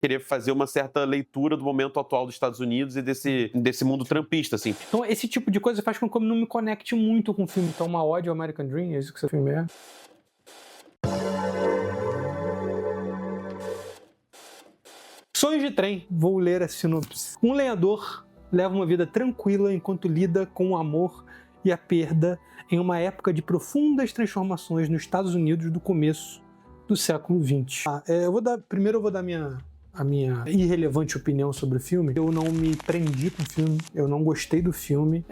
querer fazer uma certa leitura do momento atual dos Estados Unidos e desse mundo trampista, assim. Então, esse tipo de coisa faz com que eu não me conecte muito com o filme. Então, uma ode ao American Dream, é isso que esse filme é. Sonhos de Trem. Vou ler a sinopse. Um lenhador leva uma vida tranquila enquanto lida com o amor e a perda em uma época de profundas transformações nos Estados Unidos do começo do século XX. Primeiro eu vou dar a minha irrelevante opinião sobre o filme. Eu não me prendi com o filme, eu não gostei do filme.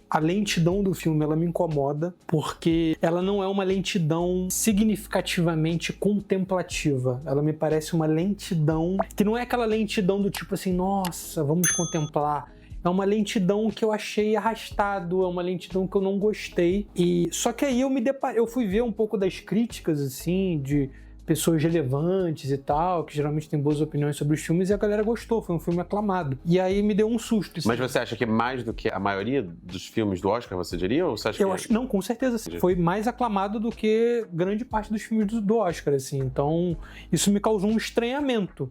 A lentidão do filme, ela me incomoda, porque ela não é uma lentidão significativamente contemplativa. Ela me parece uma lentidão que não é aquela lentidão do tipo assim, nossa, vamos contemplar. É uma lentidão que eu achei arrastado, é uma lentidão que eu não gostei. Só que aí eu fui ver um pouco das críticas, assim, de pessoas relevantes e tal, que geralmente têm boas opiniões sobre os filmes, e a galera gostou, foi um filme aclamado. E aí me deu um susto. Assim. Mas você acha que mais do que a maioria dos filmes do Oscar, você diria? Ou você acha Não, com certeza. Foi mais aclamado do que grande parte dos filmes do Oscar, assim. Então, isso me causou um estranhamento.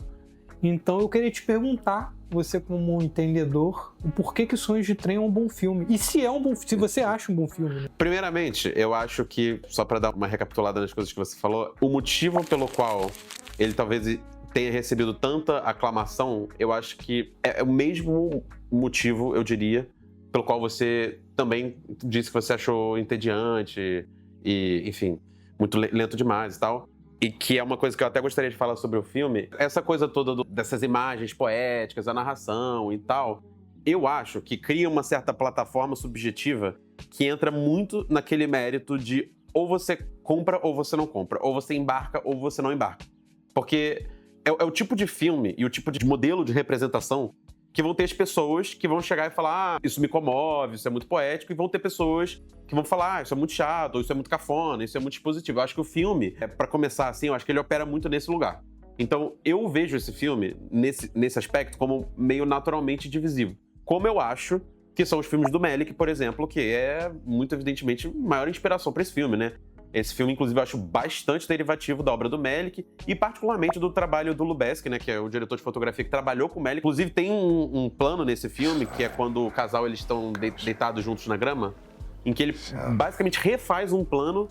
Então, eu queria te perguntar, você como um entendedor, o porquê que Sonhos de Trem é um bom filme. E se você acha um bom filme, né? Primeiramente, eu acho que, só para dar uma recapitulada nas coisas que você falou, o motivo pelo qual ele talvez tenha recebido tanta aclamação, eu acho que é o mesmo motivo, eu diria, pelo qual você também disse que você achou entediante e, enfim, muito lento demais e tal. E que é uma coisa que eu até gostaria de falar sobre o filme. Essa coisa toda dessas imagens poéticas, a narração e tal, eu acho que cria uma certa plataforma subjetiva que entra muito naquele mérito de ou você compra ou você não compra, ou você embarca ou você não embarca. Porque é o tipo de filme e o tipo de modelo de representação que vão ter as pessoas que vão chegar e falar isso me comove, isso é muito poético, e vão ter pessoas que vão falar isso é muito chato, ou isso é muito cafona, isso é muito expositivo. Eu acho que o filme, pra começar assim, eu acho que ele opera muito nesse lugar. Então, eu vejo esse filme, nesse aspecto, como meio naturalmente divisivo. Como eu acho que são os filmes do Malick, por exemplo, que é, muito evidentemente, maior inspiração pra esse filme, né? Esse filme, inclusive, eu acho bastante derivativo da obra do Malick e particularmente do trabalho do Lubeski, né, que é o diretor de fotografia que trabalhou com o Malick. Inclusive, tem um plano nesse filme, que é quando o casal eles estão deitados juntos na grama, em que ele basicamente refaz um plano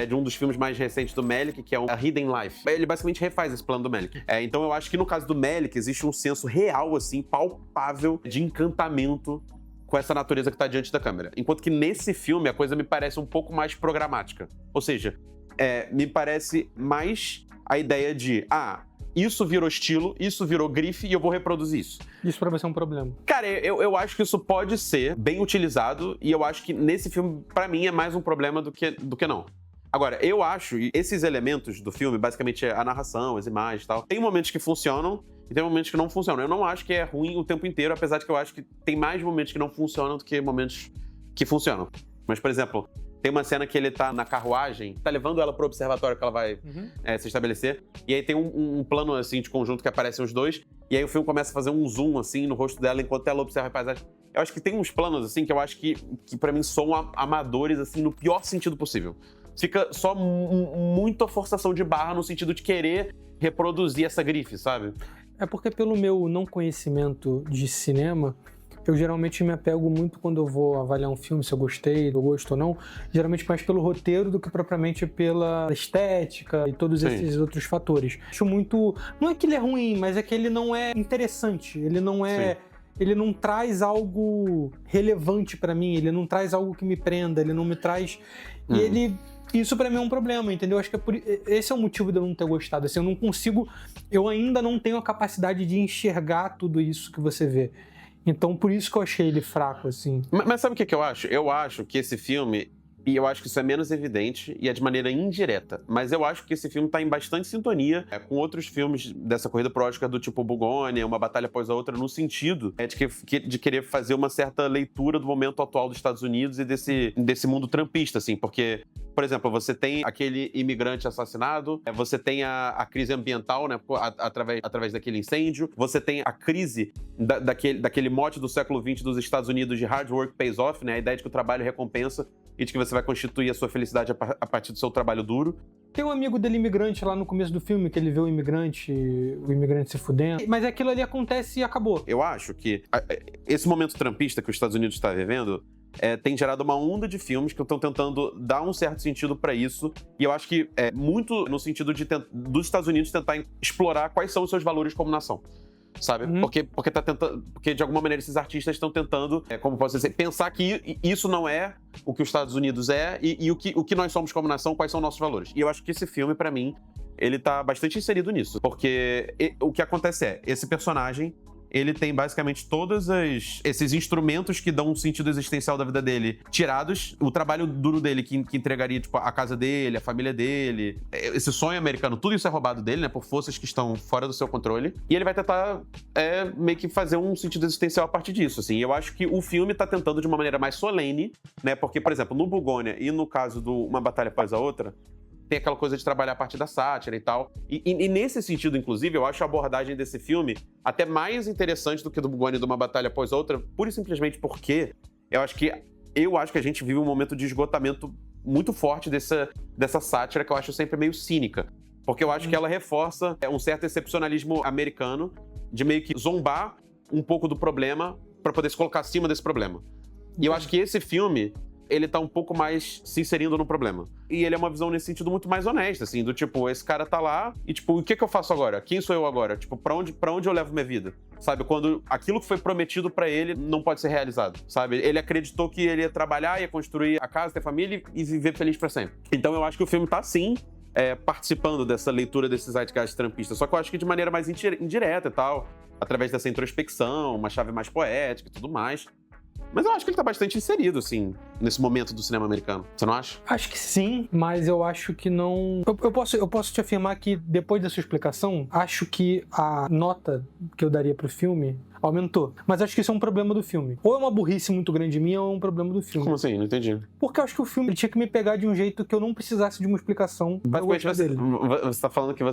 de um dos filmes mais recentes do Malick, que é A Hidden Life. Ele basicamente refaz esse plano do Malick. Então eu acho que no caso do Malick existe um senso real, assim, palpável de encantamento com essa natureza que tá diante da câmera. Enquanto que nesse filme a coisa me parece um pouco mais programática. Ou seja, me parece mais a ideia de, isso virou estilo, isso virou grife e eu vou reproduzir isso. Isso pra você é um problema? Cara, eu acho que isso pode ser bem utilizado e eu acho que nesse filme, pra mim, é mais um problema do que não. Agora, eu acho, e esses elementos do filme, basicamente a narração, as imagens e tal, tem momentos que funcionam e tem momentos que não funcionam. Eu não acho que é ruim o tempo inteiro, apesar de que eu acho que tem mais momentos que não funcionam do que momentos que funcionam. Mas, por exemplo, tem uma cena que ele tá na carruagem, tá levando ela pro observatório que ela vai se estabelecer, e aí tem um plano, assim, de conjunto que aparecem os dois, e aí o filme começa a fazer um zoom, assim, no rosto dela enquanto ela observa a paisagem. Eu acho que tem uns planos, assim, que eu acho que pra mim são amadores, assim, no pior sentido possível. Fica só muita forçação de barra no sentido de querer reproduzir essa grife, sabe? É porque pelo meu não conhecimento de cinema, eu geralmente me apego muito quando eu vou avaliar um filme, se eu gostei, do gosto ou não, geralmente mais pelo roteiro do que propriamente pela estética e todos esses outros fatores. Acho muito... Não é que ele é ruim, mas é que ele não é interessante, ele não é... Ele não traz algo relevante pra mim, ele não traz algo que me prenda, ele não me traz... E isso pra mim é um problema, entendeu? Acho que esse é o motivo de eu não ter gostado. Assim, eu ainda não tenho a capacidade de enxergar tudo isso que você vê. Então, por isso que eu achei ele fraco, assim. Mas sabe o que eu acho? Eu acho que esse filme, e eu acho que isso é menos evidente e é de maneira indireta, mas eu acho que esse filme tá em bastante sintonia com outros filmes dessa corrida pro Oscar do tipo Bugônia, Uma Batalha Após a Outra, no sentido de querer fazer uma certa leitura do momento atual dos Estados Unidos e desse mundo trampista, assim, porque... Por exemplo, você tem aquele imigrante assassinado, você tem a crise ambiental, né, através daquele incêndio, você tem a crise daquele mote do século XX dos Estados Unidos de hard work pays off, né, a ideia de que o trabalho recompensa, e de que você vai constituir a sua felicidade a partir do seu trabalho duro. Tem um amigo dele imigrante lá no começo do filme, que ele vê o imigrante se fudendo. Mas aquilo ali acontece e acabou. Eu acho que esse momento trampista que os Estados Unidos está vivendo tem gerado uma onda de filmes que estão tentando dar um certo sentido para isso. E eu acho que é muito no sentido dos Estados Unidos tentar explorar quais são os seus valores como nação. Sabe? Porque de alguma maneira esses artistas estão tentando, como posso dizer, pensar que isso não é o que os Estados Unidos e o que nós somos como nação, quais são nossos valores. E eu acho que esse filme, pra mim, ele tá bastante inserido nisso. Porque o que acontece esse personagem, ele tem basicamente todos esses instrumentos que dão um sentido existencial da vida dele tirados, o trabalho duro dele que entregaria, tipo, a casa dele, a família dele, esse sonho americano, tudo isso é roubado dele, né, por forças que estão fora do seu controle, e ele vai tentar meio que fazer um sentido existencial a partir disso, assim. Eu acho que o filme tá tentando de uma maneira mais solene, né, porque, por exemplo, no Bugônia e no caso do Uma Batalha Após a Outra, tem aquela coisa de trabalhar a partir da sátira e tal. E nesse sentido, inclusive, eu acho a abordagem desse filme até mais interessante do que do Bugônia e de Uma Batalha Após a Outra, pura e simplesmente porque eu acho que a gente vive um momento de esgotamento muito forte dessa sátira que eu acho sempre meio cínica. Porque eu acho que ela reforça um certo excepcionalismo americano de meio que zombar um pouco do problema para poder se colocar acima desse problema. E eu acho que esse filme, ele tá um pouco mais se inserindo no problema. E ele é uma visão nesse sentido muito mais honesta, assim, do tipo, esse cara tá lá e, tipo, o que eu faço agora? Quem sou eu agora? Tipo, pra onde eu levo minha vida? Sabe, quando aquilo que foi prometido pra ele não pode ser realizado, sabe? Ele acreditou que ele ia trabalhar, ia construir a casa, ter família e viver feliz pra sempre. Então eu acho que o filme tá, sim, participando dessa leitura desses zeitgeist trampistas, só que eu acho que de maneira mais indireta e tal, através dessa introspecção, uma chave mais poética e tudo mais. Mas eu acho que ele tá bastante inserido, assim, nesse momento do cinema americano. Você não acha? Acho que sim, mas eu acho que não... Eu posso te afirmar que, depois da sua explicação, acho que a nota que eu daria pro filme aumentou. Mas acho que isso é um problema do filme. Ou é uma burrice muito grande minha, ou é um problema do filme. Como assim? Não entendi. Porque eu acho que o filme tinha que me pegar de um jeito que eu não precisasse de uma explicação. Basicamente, você tá falando que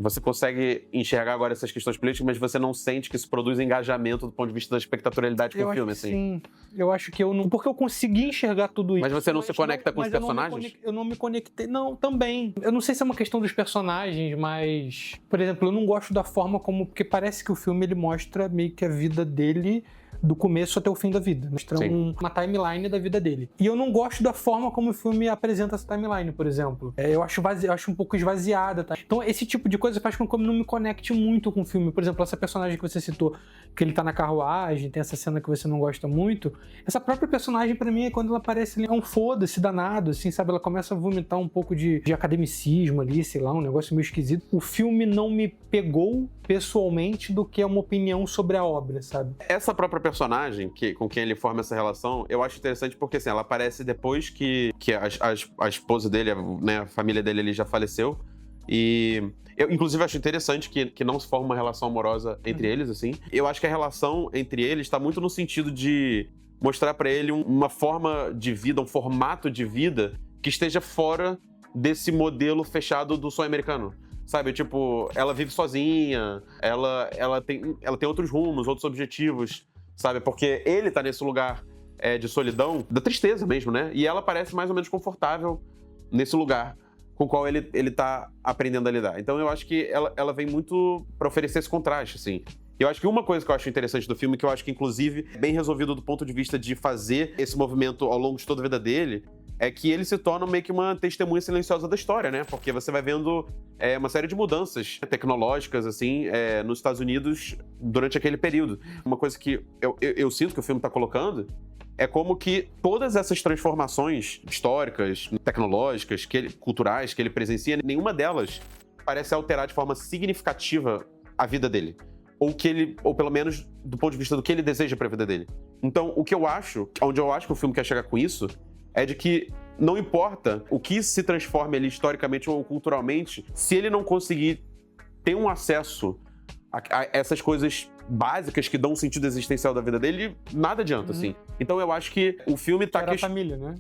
você consegue enxergar agora essas questões políticas, mas você não sente que isso produz engajamento do ponto de vista da espectatorialidade com o filme, assim? Sim, eu acho que eu não... Porque eu consegui enxergar tudo isso. Mas você não se conecta com os personagens? Eu não me conectei... Não, também. Eu não sei se é uma questão dos personagens, mas... Por exemplo, eu não gosto da forma como... Porque parece que o filme, ele mostra meio que a vida dele do começo até o fim da vida. Mostra uma timeline da vida dele. E eu não gosto da forma como o filme apresenta essa timeline, por exemplo. Eu acho um pouco esvaziada, tá? Então, esse tipo de coisa faz com que eu não me conecte muito com o filme. Por exemplo, essa personagem que você citou, que ele tá na carruagem, tem essa cena que você não gosta muito. Essa própria personagem, pra mim, quando ela aparece ali, é um foda-se danado, assim, sabe? Ela começa a vomitar um pouco de academicismo ali, sei lá, um negócio meio esquisito. O filme não me pegou pessoalmente do que é uma opinião sobre a obra, sabe? Essa própria personagem com quem ele forma essa relação, eu acho interessante porque, assim, ela aparece depois que a esposa dele, né, a família dele ali já faleceu. E eu, inclusive, acho interessante que não se forma uma relação amorosa entre eles, assim. Eu acho que a relação entre eles está muito no sentido de mostrar pra ele uma forma de vida, um formato de vida que esteja fora desse modelo fechado do sonho americano. Sabe, tipo, ela vive sozinha, ela tem outros rumos, outros objetivos, sabe? Porque ele tá nesse lugar de solidão, da tristeza mesmo, né? E ela parece mais ou menos confortável nesse lugar com o qual ele tá aprendendo a lidar. Então eu acho que ela vem muito pra oferecer esse contraste, assim. Eu acho que uma coisa que eu acho interessante do filme, que eu acho que, inclusive, é bem resolvido do ponto de vista de fazer esse movimento ao longo de toda a vida dele, é que ele se torna meio que uma testemunha silenciosa da história, né? Porque você vai vendo uma série de mudanças tecnológicas, assim, nos Estados Unidos durante aquele período. Uma coisa que eu sinto que o filme tá colocando é como que todas essas transformações históricas, tecnológicas, culturais que ele presencia, nenhuma delas parece alterar de forma significativa a vida dele. Ou pelo menos do ponto de vista do que ele deseja pra vida dele. Então, onde eu acho que o filme quer chegar com isso, é de que não importa o que se transforme ali historicamente ou culturalmente, se ele não conseguir ter um acesso a essas coisas básicas que dão um sentido existencial da vida dele, nada adianta, assim. Então eu acho que o filme tá... Era a família, né?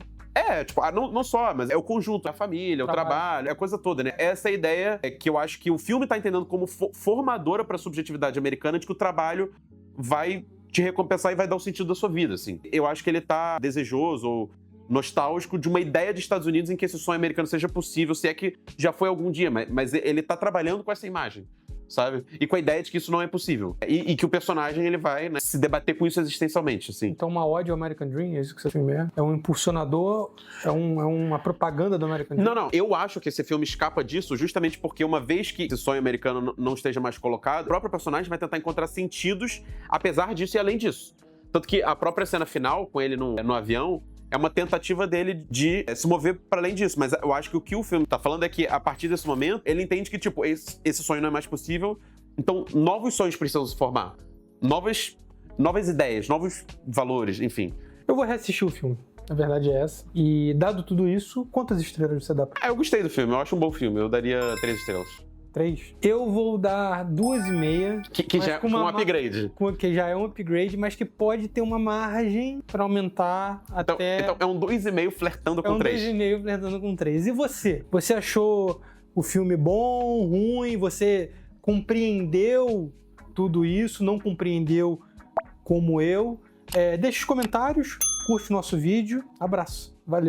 Tipo, não só, mas é o conjunto, a família, o trabalho, é a coisa toda, né? Essa ideia é que eu acho que o filme tá entendendo como formadora pra subjetividade americana de que o trabalho vai te recompensar e vai dar o sentido da sua vida, assim. Eu acho que ele tá desejoso ou nostálgico de uma ideia de Estados Unidos em que esse sonho americano seja possível, se é que já foi algum dia, mas ele tá trabalhando com essa imagem, sabe? E com a ideia de que isso não é possível. E que o personagem, ele vai, né, se debater com isso existencialmente, assim. Então, uma ode ao American Dream, é isso que seu filme é? É um impulsionador, é uma propaganda do American Dream? Não. Eu acho que esse filme escapa disso justamente porque uma vez que esse sonho americano não esteja mais colocado, o próprio personagem vai tentar encontrar sentidos apesar disso e além disso. Tanto que a própria cena final, com ele no avião, é uma tentativa dele de se mover para além disso. Mas eu acho que o que o filme tá falando é que, a partir desse momento, ele entende que, tipo, esse sonho não é mais possível. Então, novos sonhos precisam se formar. Novas ideias, novos valores, enfim. Eu vou reassistir o filme. A verdade é essa. E, dado tudo isso, quantas estrelas você dá pra... Eu gostei do filme. Eu acho um bom filme. Eu daria 3 estrelas. 3? Eu vou dar 2,5. Que já é um upgrade. Que já é um upgrade, mas que pode ter uma margem pra aumentar até... Então é um 2,5 flertando com 3. É um 2,5 flertando com 3. E você? Você achou o filme bom, ruim? Você compreendeu tudo isso? Não compreendeu como eu? Deixe os comentários, curte o nosso vídeo. Abraço. Valeu.